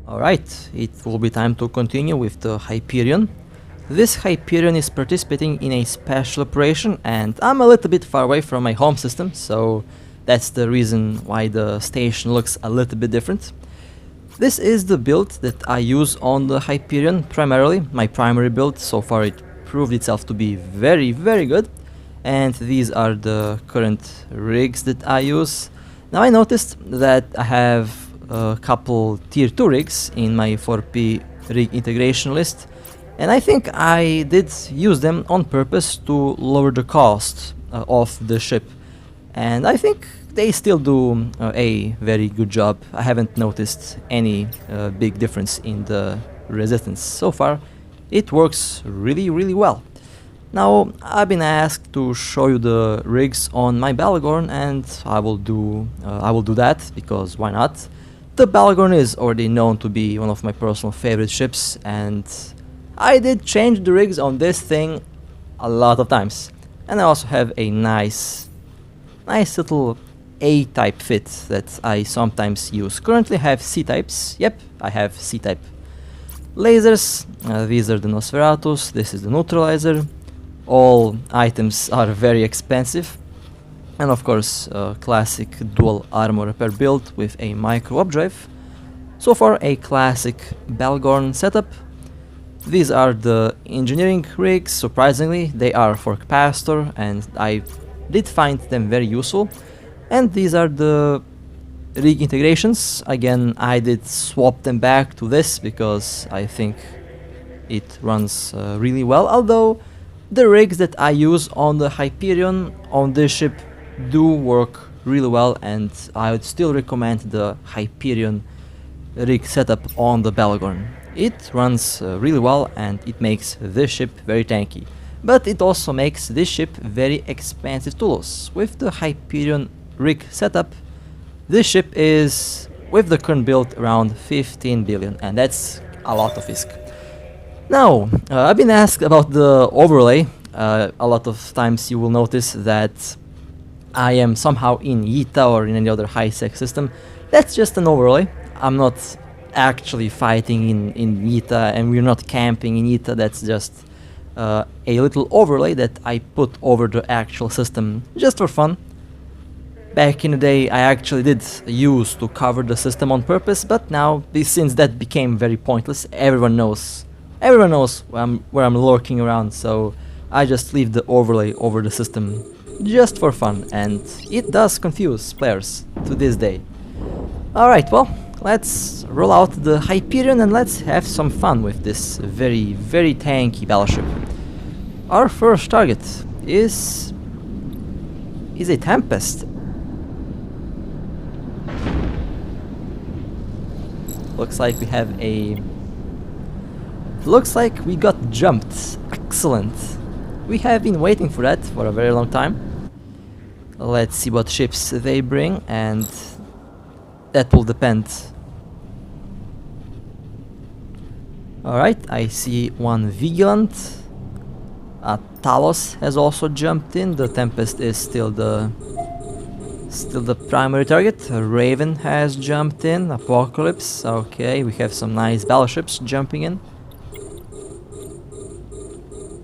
Alright, it will be time to continue with the Hyperion. This Hyperion is participating in a special operation and I'm a little bit far away from my home system, so that's the reason why the station looks a little bit different. This is the build that I use on the Hyperion primarily, my primary build. So far it proved itself to be very good. And these are the current rigs that I use. Now I noticed that I have a couple tier 2 rigs in my 4P rig integration list, and I think I did use them on purpose to lower the cost of the ship, and I think they still do a very good job. I haven't noticed any big difference in the resistance so far. It works really well. Now I've been asked to show you the rigs on my Balagorn, and I will do that because why not? The Balagorn is already known to be one of my personal favorite ships, and I did change the rigs on this thing a lot of times. And I also have a nice little A-type fit that I sometimes use. Currently I have C-types. Yep, I have C-type lasers. These are the Nosferatus. This is the neutralizer. All items are very expensive. And of course, classic dual armor repair build with a micro updrive. So far, a classic Balagorn setup. These are the engineering rigs. Surprisingly, they are for capacitor, and I did find them very useful. And these are the rig integrations. Again, I did swap them back to this because I think it runs really well. Although the rigs that I use on the Hyperion on this ship do work really well, and I would still recommend the Hyperion rig setup on the Balagorn. It runs really well and it makes this ship very tanky, but it also makes this ship very expensive to lose. With the Hyperion rig setup, this ship is, with the current build, around 15 billion, and that's a lot of ISK. Now, I've been asked about the overlay. A lot of times you will notice that I am somehow in YTA or in any other high-sec system. That's just an overlay. I'm not actually fighting in YTA, and we're not camping in YTA. That's just a little overlay that I put over the actual system just for fun. Back in the day I actually did use to cover the system on purpose, but now, since that became very pointless, everyone knows where I'm lurking around, so I just leave the overlay over the system just for fun, and it does confuse players to this day. Alright, well, let's roll out the Hyperion and let's have some fun with this very tanky battleship. Our first target is a Tempest. Looks like we got jumped. Excellent. We have been waiting for that for a very long time. Let's see what ships they bring, and that will depend. Alright, I see one Vigilant. Talos has also jumped in. The Tempest is still the primary target. Raven has jumped in. Apocalypse. Okay, we have some nice battleships jumping in.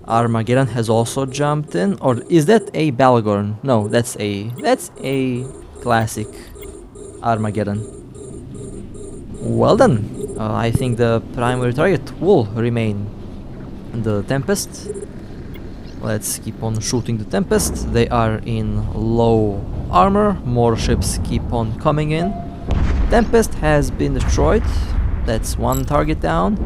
Armageddon has also jumped in, or is that a Balagorn? No, that's a classic Armageddon. Well done. I think the primary target will remain the Tempest. Let's keep on shooting the Tempest. They are in low armor. More ships keep on coming in. Tempest has been destroyed. That's one target down.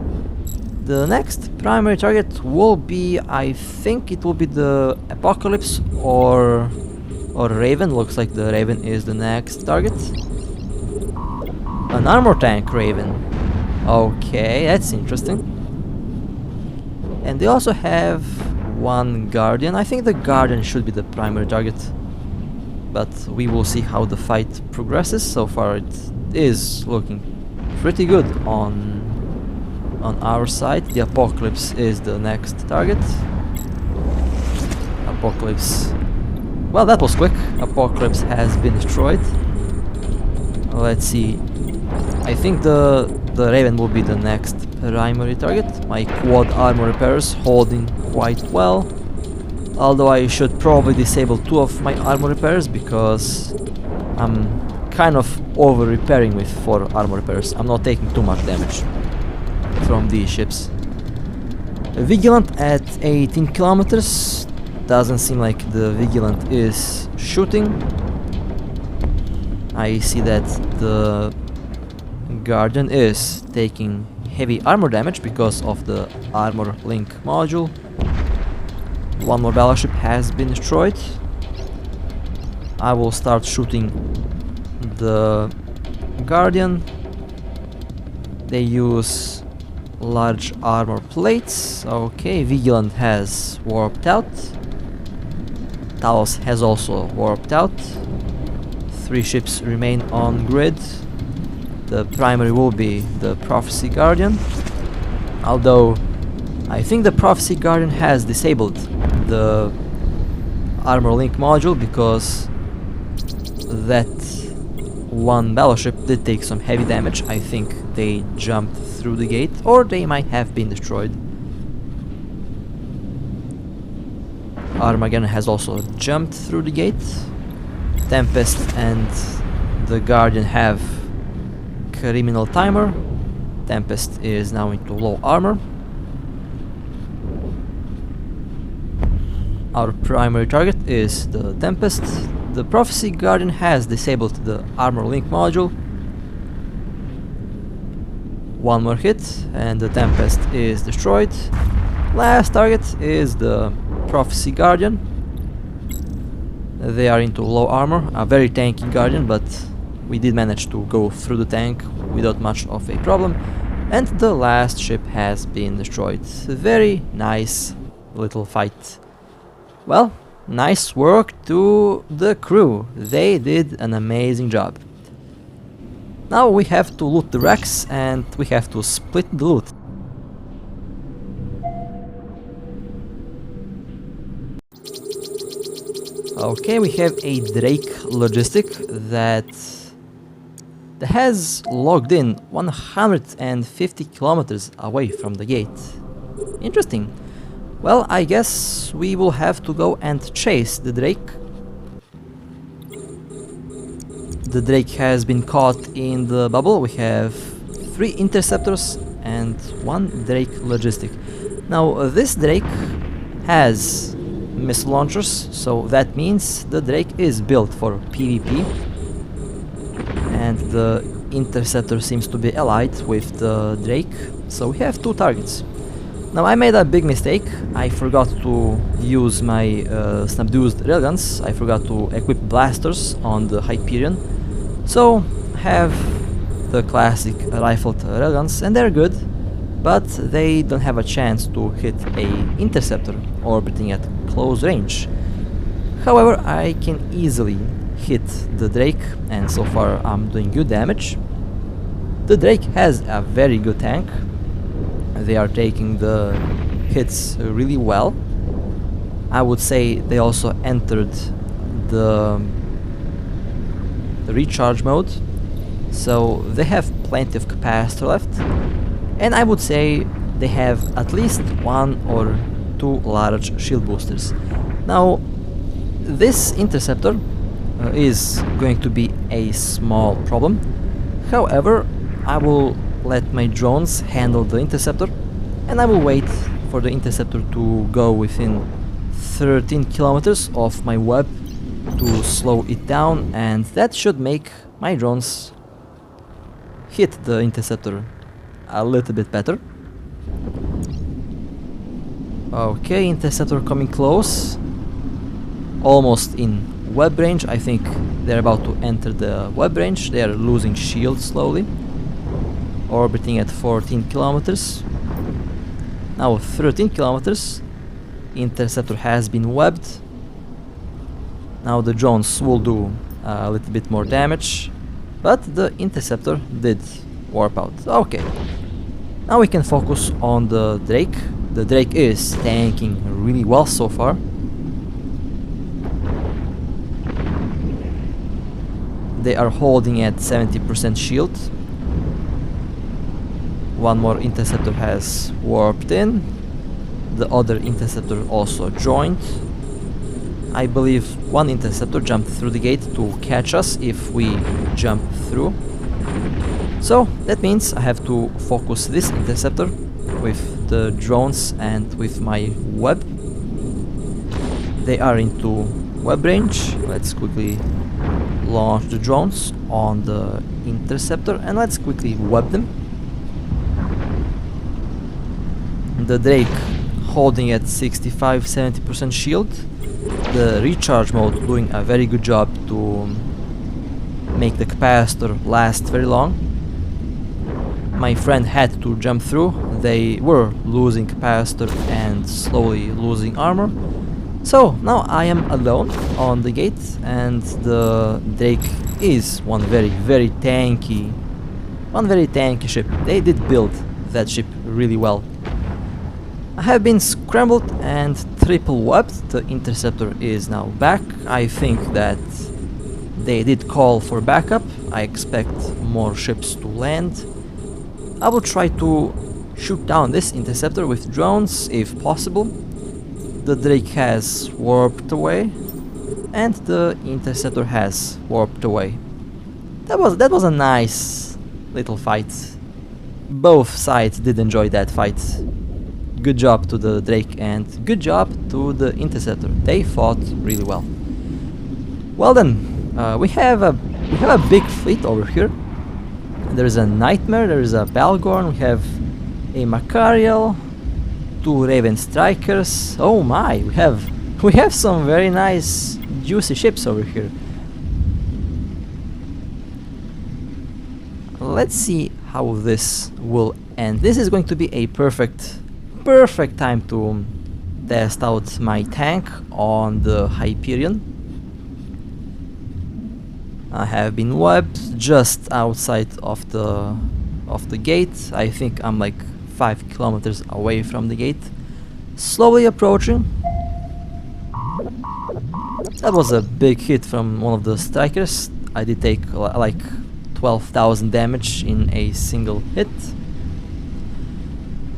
The next primary target will be, I think it will be the Apocalypse or Raven. Looks like the Raven is the next target. An armor tank Raven. Okay, that's interesting. And they also have one Guardian. I think the Guardian should be the primary target, but we will see how the fight progresses. So far it is looking pretty good on our side. The Apocalypse is the next target. Apocalypse. Well, that was quick. Apocalypse has been destroyed. Let's see. I think the the Raven will be the next primary target. My quad armor repairers holding quite well. Although I should probably disable 2 of my armor repairers because I'm kind of over repairing with 4 armor repairers. I'm not taking too much damage from these ships. Vigilant at 18 kilometers. Doesn't seem like the Vigilant is shooting. I see that the Guardian is taking heavy armor damage because of the armor link module. 1 more battleship has been destroyed. I will start shooting the Guardian. They use large armor plates. Okay, Vigilant has warped out. Talos has also warped out. 3 ships remain on grid. The primary will be the Prophecy Guardian. Although I think the Prophecy Guardian has disabled the armor link module because that 1 battleship did take some heavy damage. I think they jumped through the gate, or they might have been destroyed. Armageddon has also jumped through the gate. Tempest and the Guardian have criminal timer. Tempest is now into low armor. Our primary target is the Tempest. The Prophecy Guardian has disabled the armor link module. 1 more hit and the Tempest is destroyed. Last target is the Prophecy Guardian. They are into low armor, a very tanky Guardian, but we did manage to go through the tank without much of a problem. And the last ship has been destroyed. A very nice little fight. Well, nice work to the crew. They did an amazing job. Now we have to loot the wrecks and we have to split the loot. Okay, we have a Drake logistic that has logged in 150 kilometers away from the gate. Interesting. Well, I guess we will have to go and chase the Drake. The Drake has been caught in the bubble. We have 3 interceptors and 1 Drake logistic. Now this Drake has missile launchers, so that means the Drake is built for PvP. And the interceptor seems to be allied with the Drake, so we have 2 targets. Now I made a big mistake. I forgot to use my subdued railguns. I forgot to equip blasters on the Hyperion. So I have the classic rifled railguns and they're good, but they don't have a chance to hit a interceptor orbiting at close range. However, I can easily hit the Drake and so far I'm doing good damage. The Drake has a very good tank. They are taking the hits really well. I would say they also entered the recharge mode, so they have plenty of capacitor left, and I would say they have at least 1 or 2 large shield boosters. Now this interceptor is going to be a small problem. However, I will let my drones handle the interceptor and I will wait for the interceptor to go within 13 kilometers of my web to slow it down, and that should make my drones hit the interceptor a little bit better. Okay, interceptor coming close, almost in web range. I think they're about to enter the web range. They are losing shield slowly, orbiting at 14 kilometers. Now 13 kilometers. Interceptor has been webbed. Now the drones will do a little bit more damage, but the interceptor did warp out. Okay, now we can focus on the Drake. The Drake is tanking really well so far. They are holding at 70% shield. One more interceptor has warped in. The other interceptor also joined. I believe one interceptor jumped through the gate to catch us if we jump through. So that means I have to focus this interceptor with the drones and with my web. They are into web range. Let's quickly launch the drones on the interceptor and let's quickly web them. The Drake holding at 65-70% shield. The recharge mode doing a very good job to make the capacitor last very long. My friend had to jump through. They were losing capacitor and slowly losing armor. So now I am alone on the gate and the Drake is one very tanky ship. They did build that ship really well. I have been scrambled and triple webbed. The interceptor is now back. I think that they did call for backup. I expect more ships to land. I will try to shoot down this interceptor with drones if possible. The Drake has warped away and the interceptor has warped away. That was a nice little fight. Both sides did enjoy that fight. Good job to the Drake and good job to the interceptor. They fought really well. Well then, we have a big fleet over here. There is a Nightmare, there is a Balgorn, we have a Machariel, 2 Raven Strikers. Oh my, we have some very nice juicy ships over here. Let's see how this will end. This is going to be a perfect time to test out my tank on the Hyperion. I have been webbed just outside of the gate. I think I'm like 5 kilometers away from the gate. Slowly approaching. That was a big hit from one of the strikers. I did take like 12,000 damage in a single hit.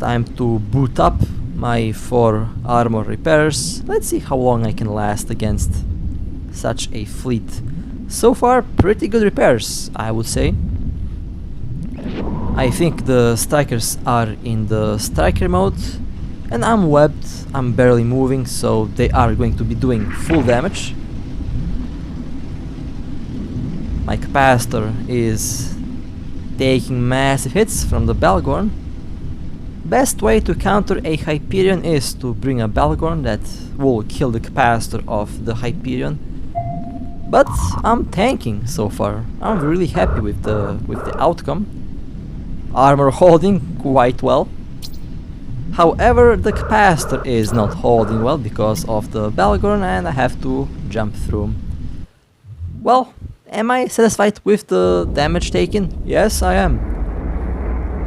Time to boot up my 4 armor repairs. Let's see how long I can last against such a fleet. So far, pretty good repairs, I would say. I think the strikers are in the striker mode, and I'm webbed, I'm barely moving, so they are going to be doing full damage. My capacitor is taking massive hits from the Balgorn. Best way to counter a Hyperion is to bring a Balgorn that will kill the capacitor of the Hyperion. But I'm tanking so far. I'm really happy with the outcome. Armor holding quite well. However, the capacitor is not holding well because of the Balgorn and I have to jump through. Well, am I satisfied with the damage taken? Yes, I am.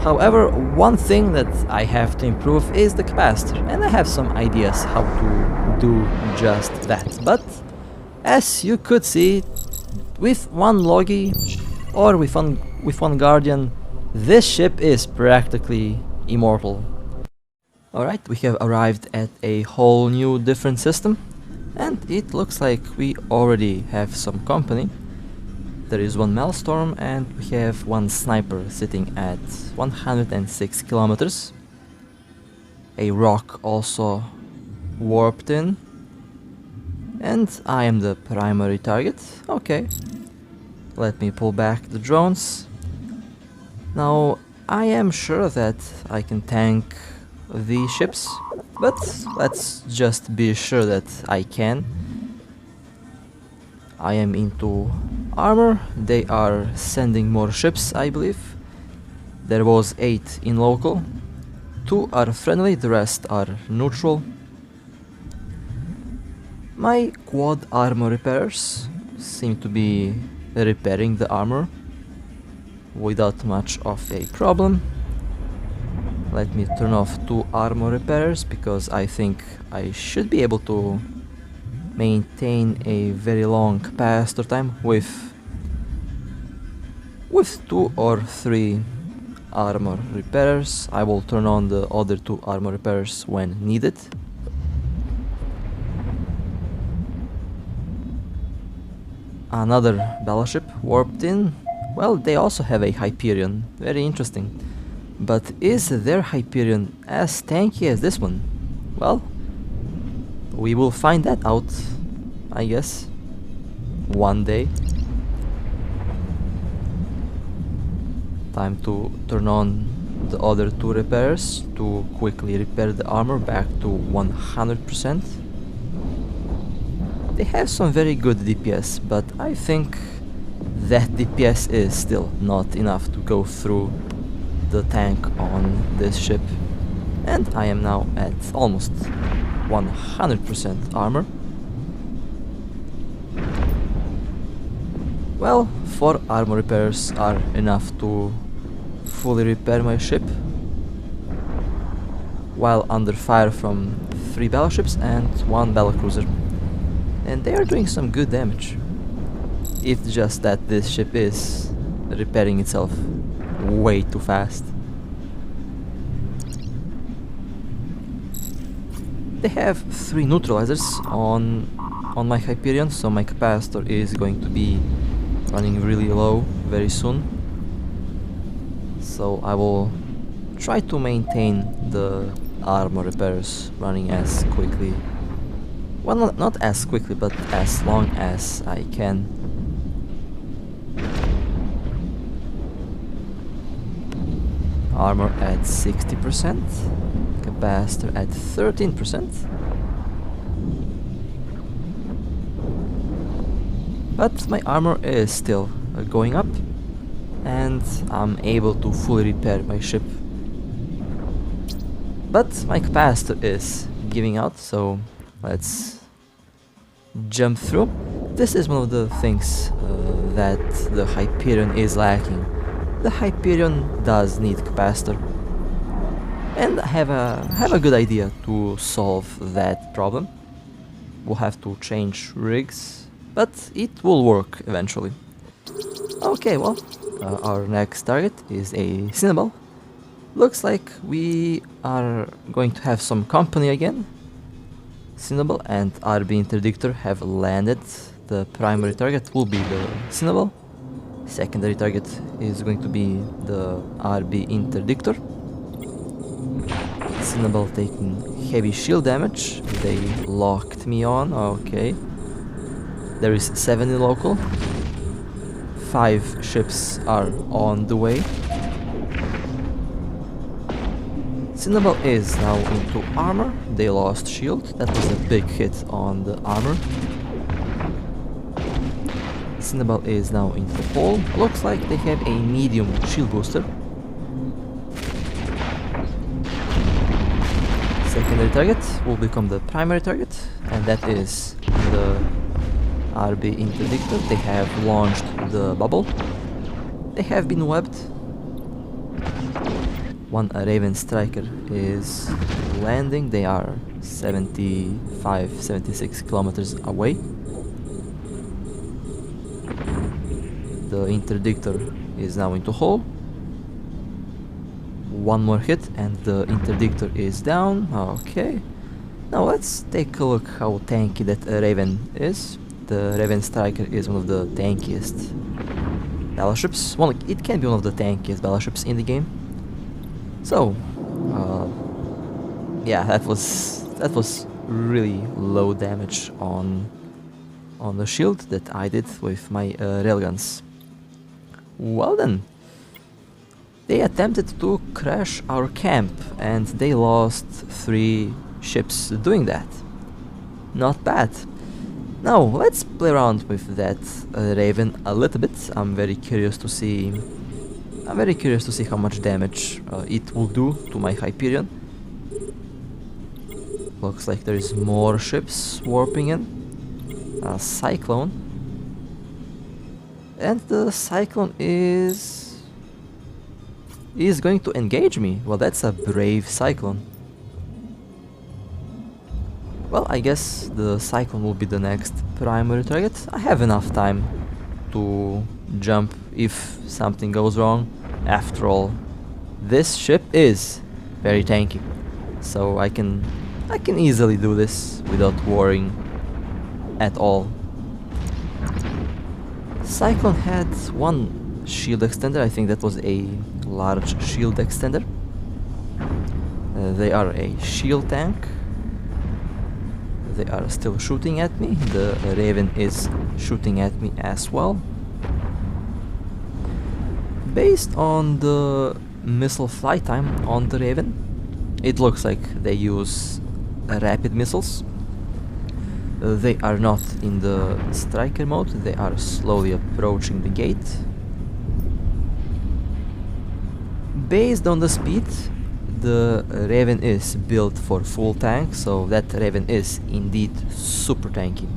However, one thing that I have to improve is the capacitor, and I have some ideas how to do just that. But as you could see, with one Logi or with one Guardian, this ship is practically immortal. Alright, we have arrived at a whole new different system, and it looks like we already have some company. There is one Maelstrom and we have one Sniper sitting at 106 kilometers. A Rock also warped in. And I am the primary target. Okay. Let me pull back the drones. Now, I am sure that I can tank the ships, but let's just be sure that I can. I am into armor. They are sending more ships, I believe. There was 8 in local. 2 are friendly, the rest are neutral. My quad armor repairers seem to be repairing the armor without much of a problem. Let me turn off 2 armor repairers because I think I should be able to maintain a very long capacitor time with 2 or 3 armor repairers. I will turn on the other 2 armor repairers when needed. Another battleship warped in. Well, they also have a Hyperion. Very interesting. But is their Hyperion as tanky as this one? Well, we will find that out, I guess, one day. Time to turn on the other 2 repairs to quickly repair the armor back to 100%. They have some very good DPS, but I think that DPS is still not enough to go through the tank on this ship. And I am now at almost 100% armor. Well, 4 armor repairs are enough to fully repair my ship, while under fire from 3 battleships and 1 battlecruiser. And they are doing some good damage. It's just that this ship is repairing itself way too fast. They have 3 neutralizers on my Hyperion, so my capacitor is going to be running really low very soon. So I will try to maintain the armor repairs running as quickly. Well, not as quickly, but as long as I can. Armor at 60%, capacitor at 13%. But my armor is still going up, and I'm able to fully repair my ship. But my capacitor is giving out, so let's jump through. This is one of the things that the Hyperion is lacking. The Hyperion does need capacitor, and I have a good idea to solve that problem. We'll have to change rigs, but it will work eventually. Okay, well, our next target is a Cinnabal. Looks like we are going to have some company again. Cinnabal and RB Interdictor have landed. The primary target will be the Cinnabal. Secondary target is going to be the RB Interdictor. Cinnabal taking heavy shield damage. They locked me on, okay. There is 7 in local. 5 ships are on the way. Cinnabal is now into armor. They lost shield. That was a big hit on the armor. Cinnabal is now into hull. Looks like they have a medium shield booster. Secondary target will become the primary target, and that is the RB Interdictor. They have launched the bubble. They have been webbed. One Raven Striker is landing. They are 76 kilometers away. The Interdictor is now into hull. One more hit and the Interdictor is down. Okay. Now let's take a look how tanky that Raven is. The Raven Striker is one of the tankiest battleships. Well, it can be one of the tankiest battleships in the game. So, yeah, that was really low damage on the shield that I did with my railguns. Well then, they attempted to crash our camp and they lost 3 ships doing that. Not bad. Now let's play around with that Raven a little bit. I'm very curious to see how much damage it will do to my Hyperion. Looks like there is more ships warping in. A Cyclone. And the Cyclone is going to engage me. Well, that's a brave Cyclone. Well, I guess the Cyclone will be the next primary target. I have enough time to jump if something goes wrong. After all, This ship is very tanky, so I can easily do this without worrying at all. Cyclone had one shield extender. I think that was a large shield extender. They are a shield tank. They are still shooting at me. The Raven is shooting at me as well. Based on the missile flight time on the Raven, it looks like they use rapid missiles. They are not in the striker mode, they are slowly approaching the gate. Based on the speed, the Raven is built for full tank, so that Raven is indeed super tanky.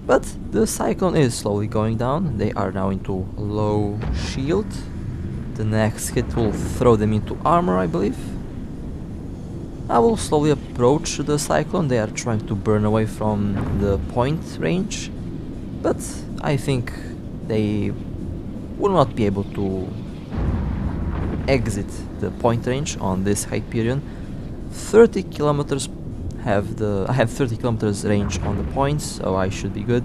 But the Cyclone is slowly going down. They are now into low shield. The next hit will throw them into armor, I believe. I will slowly approach the Cyclone. They are trying to burn away from the point range, but I think they will not be able to exit the point range on this Hyperion. 30 kilometers I have 30 kilometers range on the points, so I should be good.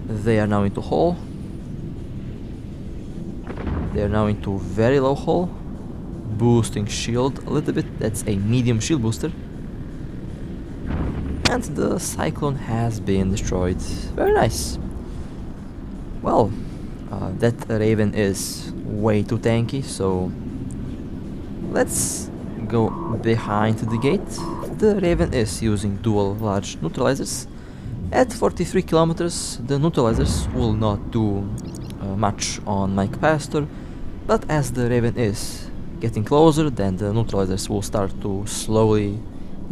They are now into hull. They are now into very low hull. Boosting shield a little bit. That's a medium shield booster. And the Cyclone has been destroyed. Very nice. Well, that Raven is way too tanky, so let's go behind the gate. The Raven is using dual large neutralizers. At 43 kilometers, the neutralizers will not do much on my capacitor, but as the Raven is getting closer, then the neutralizers will start to slowly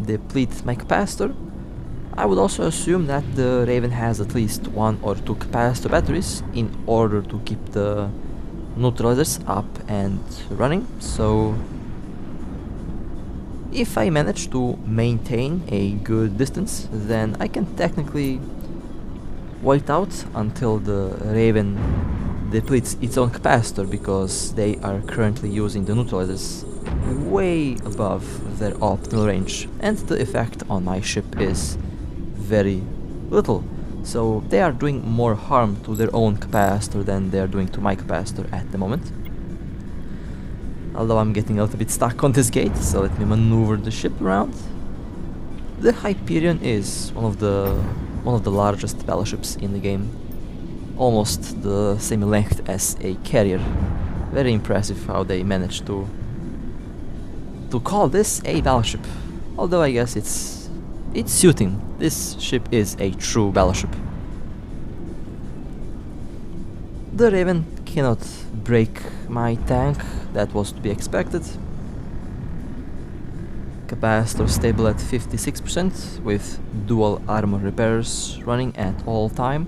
deplete my capacitor. I would also assume that the Raven has at least 1 or 2 capacitor batteries in order to keep the neutralizers up and running, so if I manage to maintain a good distance, then I can technically wait out until the Raven depletes its own capacitor, because they are currently using the neutralizers way above their optimal range, and the effect on my ship is very little. So they are doing more harm to their own capacitor than they are doing to my capacitor at the moment. Although I'm getting a little bit stuck on this gate, so let me maneuver the ship around. The Hyperion is one of the largest battleships in the game. Almost the same length as a carrier. Very impressive how they managed to call this a battleship. Although I guess it's suiting. This ship is a true battleship. The Raven cannot break my tank. That was to be expected. Capacitor stable at 56% with dual armor repairs running at all time.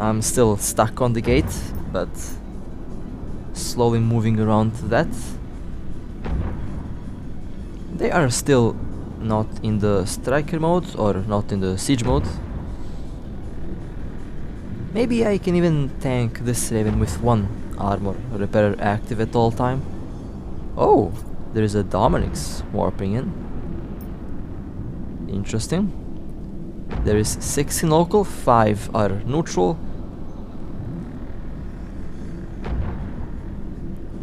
I'm still stuck on the gate, but slowly moving around that. They are still not in the striker mode or not in the siege mode. Maybe I can even tank this Raven with 1 armor repair active at all time. Oh, there is a Dominic's warping in. Interesting. There is 6 in local, 5 are neutral.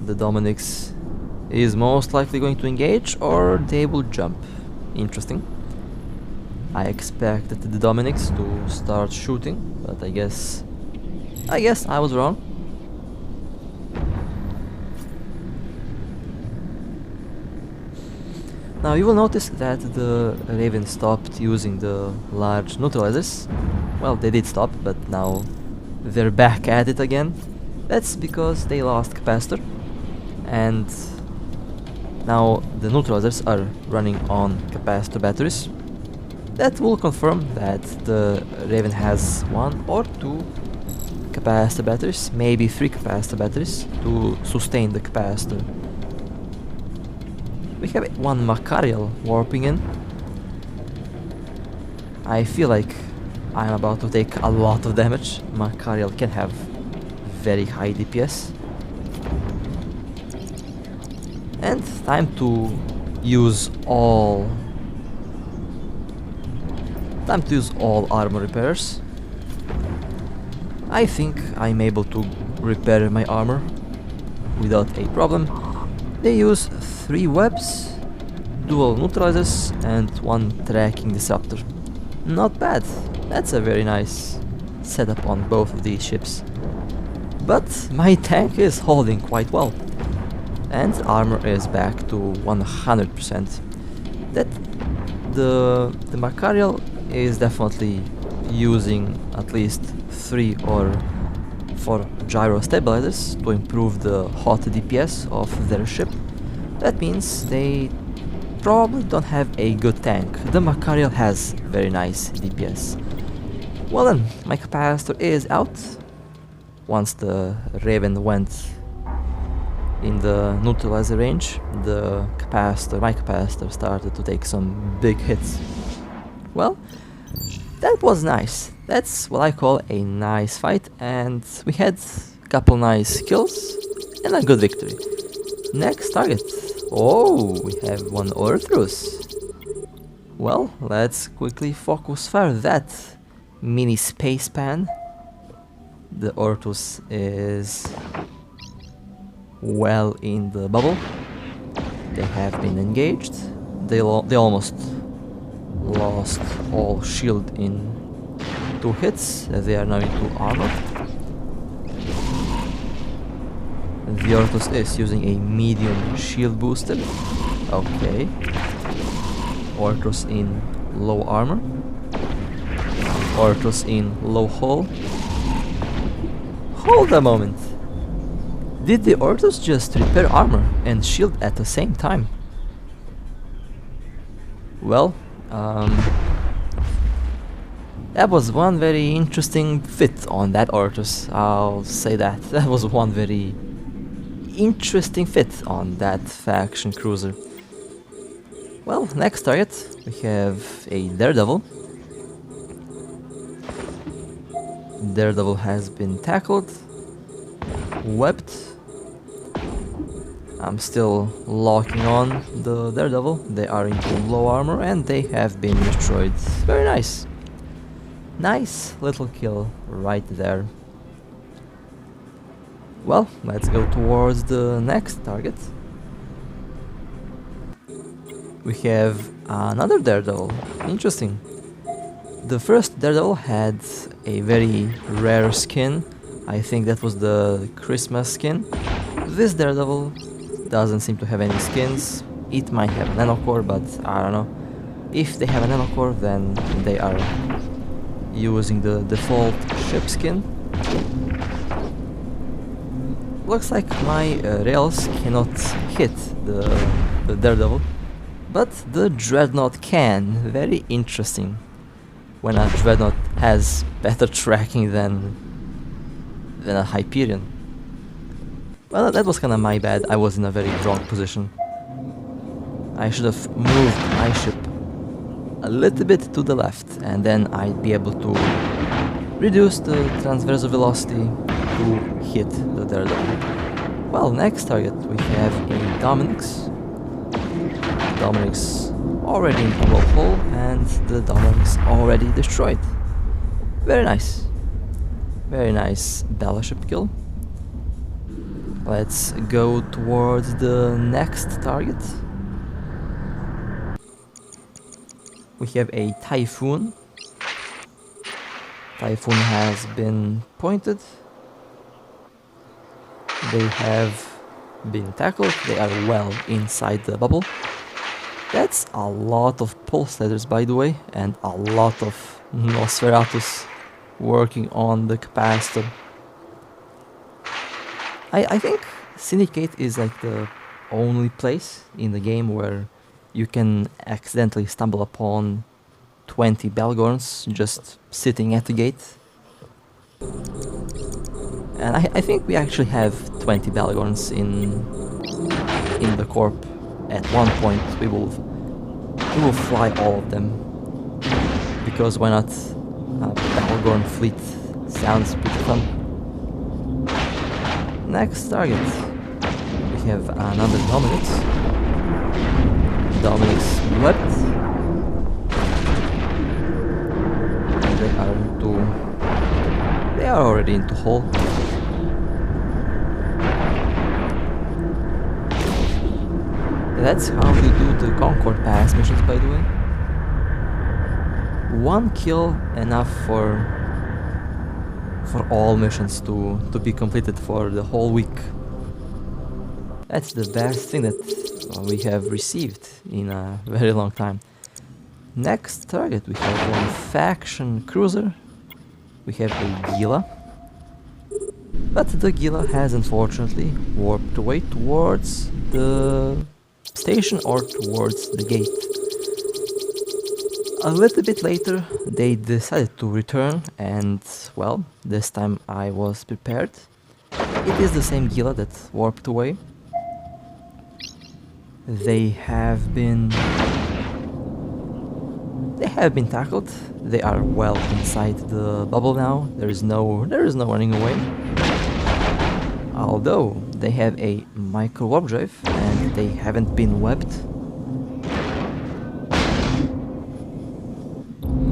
The Dominic's is most likely going to engage, or they will jump. Interesting. I expected the Dominic's to start shooting, but I guess I was wrong. Now you will notice that the Raven stopped using the large neutralizers. Well, they did stop, but now they're back at it again. That's because they lost capacitor, and now the neutralizers are running on capacitor batteries. That will confirm that the Raven has 1 or 2 capacitor batteries, maybe 3 capacitor batteries to sustain the capacitor. We have 1 Machariel warping in. I feel like I'm about to take a lot of damage. Machariel can have very high DPS. And time to use all armor repairs. I think I'm able to repair my armor without a problem. They use 3 webs, dual neutralizers and 1 tracking disruptor. Not bad. That's a very nice setup on both of these ships. But my tank is holding quite well. And armor is back to 100%. That the Machariel is definitely using at least 3 or 4 gyro stabilizers to improve the hot DPS of their ship. That means they probably don't have a good tank. The Machariel has very nice DPS. Well then, my capacitor is out. Once the Raven went in the neutralizer range, my capacitor started to take some big hits. Well, that was nice. That's what I call a nice fight, and we had a couple nice kills and a good victory. Next target. Oh, we have one Orthrus. Well, let's quickly focus fire that mini space pan. The Orthrus is well in the bubble. They have been engaged. They almost lost all shield in 2 hits. They are now into armor. The Orthrus is using a medium shield booster. Okay. Orthrus in low armor. Orthrus in low hull. Hold a moment. Did the Orthrus just repair armor and shield at the same time? Well, that was one very interesting fit on that Orthrus. I'll say that. That was one very interesting fit on that faction cruiser. Well, next target we have a Daredevil. Daredevil has been tackled, webbed. I'm still locking on the Daredevil. They are into low armor and they have been destroyed. Very nice. Nice little kill right there. Well, let's go towards the next target. We have another Daredevil. Interesting. The first Daredevil had a very rare skin. I think that was the Christmas skin. This Daredevil doesn't seem to have any skins. It might have a nanocore, but I don't know. If they have a nanocore, then they are using the default ship skin. Looks like my rails cannot hit the Daredevil, but the Dreadnought can. Very interesting. When a Dreadnought has better tracking than a Hyperion. Well, that was kinda my bad. I was in a very wrong position. I should have moved my ship a little bit to the left, and then I'd be able to reduce the transversal velocity to hit the Daredevil. Well, next target we have a Dominix. Dominix already into low hull, and the Dominix already destroyed. Very nice. Very nice battleship kill. Let's go towards the next target. We have a Typhoon. Typhoon has been pointed. They have been tackled. They are well inside the bubble. That's a lot of pulse letters, by the way, and a lot of Nosferatus working on the capacitor. I think Syndicate is like the only place in the game where you can accidentally stumble upon 20 Belgorns just sitting at the gate. And I think we actually have 20 Belgorns in the corp. At one point we will fly all of them. because why not? Battlegorn fleet sounds pretty fun. Next target, we have another Dominix. Dominix wept. They are already into hull. That's how you do the Concord Pass missions, by the way. One kill enough for all missions to be completed for the whole week. That's the best thing that we have received in a very long time. Next target, we have one faction cruiser. We have a Gila. But the Gila has unfortunately warped away towards the station or towards the gate. A little bit later they decided to return, and well, this time I was prepared. It is the same Gila that warped away. They have been tackled. They are well inside the bubble now. There is no running away. Although they have a micro warp drive and they haven't been webbed.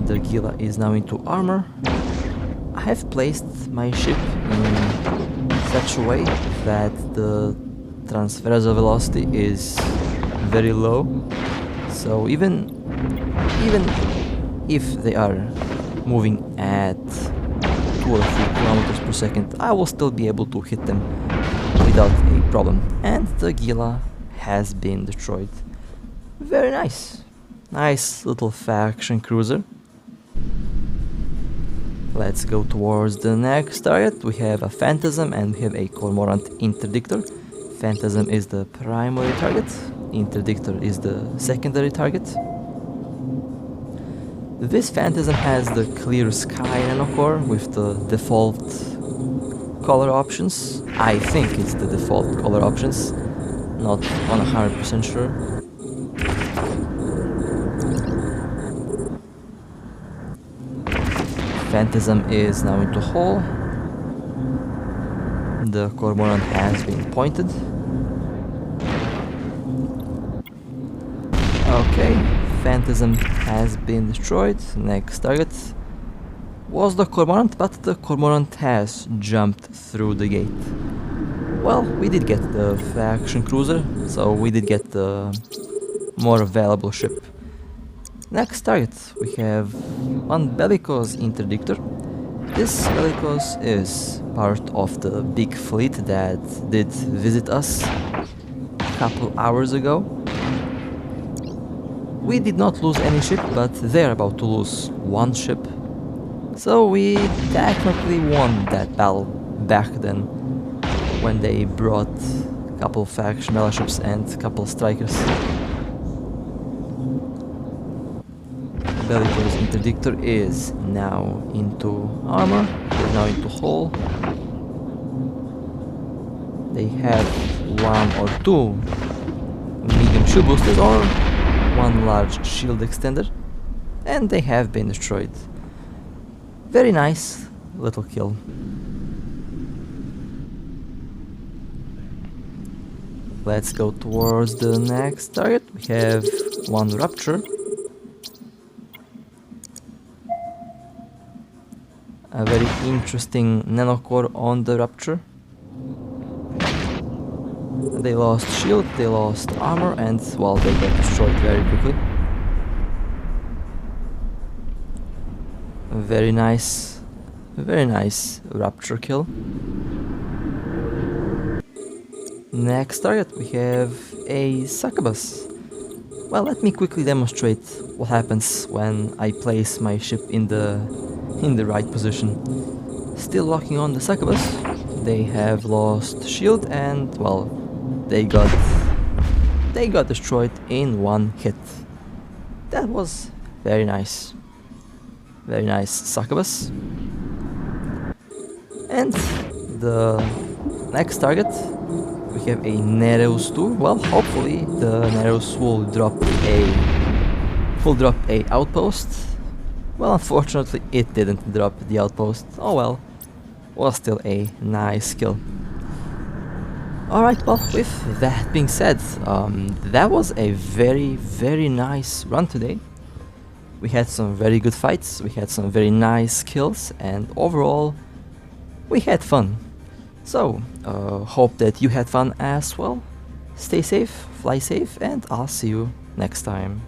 The Gila is now into armor. I have placed my ship in such a way that the transversal velocity is very low. So even if they are moving at 2 or 3 kilometers per second, I will still be able to hit them without a problem. And the Gila has been destroyed. Very nice. Nice little faction cruiser. Let's go towards the next target. We have a Phantasm and we have a Cormorant Interdictor. Phantasm is the primary target. Interdictor is the secondary target. This Phantasm has the clear sky nanocore with the default color options. I think it's the default color options, not 100% sure. Phantasm is now into hull. The Cormorant has been pointed. Okay, Phantasm has been destroyed. Next target was the Cormorant, but the Cormorant has jumped through the gate. Well, we did get the faction cruiser, so we did get the more valuable ship. Next target, we have one Bellicose Interdictor. This Bellicose is part of the big fleet that did visit us a couple hours ago. We did not lose any ship, but they're about to lose one ship. So we technically won that battle back then, when they brought a couple faction battleships and a couple strikers. Bellicose Interdictor is now into armor, is now into hull. They have 1 or 2 medium shield boosters or 1 large shield extender, and they have been destroyed. Very nice little kill. Let's go towards the next target. We have 1 Rapture. A very interesting nanocore on the Rapture. They lost shield, they lost armor, and well, they got destroyed very quickly. Very nice Rapture kill. Next target, we have a succubus. Well, let me quickly demonstrate what happens when I place my ship in the right position. Still locking on the succubus. They have lost shield and well, they got destroyed in 1 hit. That was very nice. Very nice succubus. And the next target, we have a Nereus 2. Well, hopefully the Nereus will drop a outpost. Well, unfortunately, it didn't drop the outpost. Oh well, was still a nice kill. Alright, well, with that being said, that was a very nice run today. We had some very good fights, we had some very nice kills, and overall, we had fun. So, hope that you had fun as well. Stay safe, fly safe, and I'll see you next time.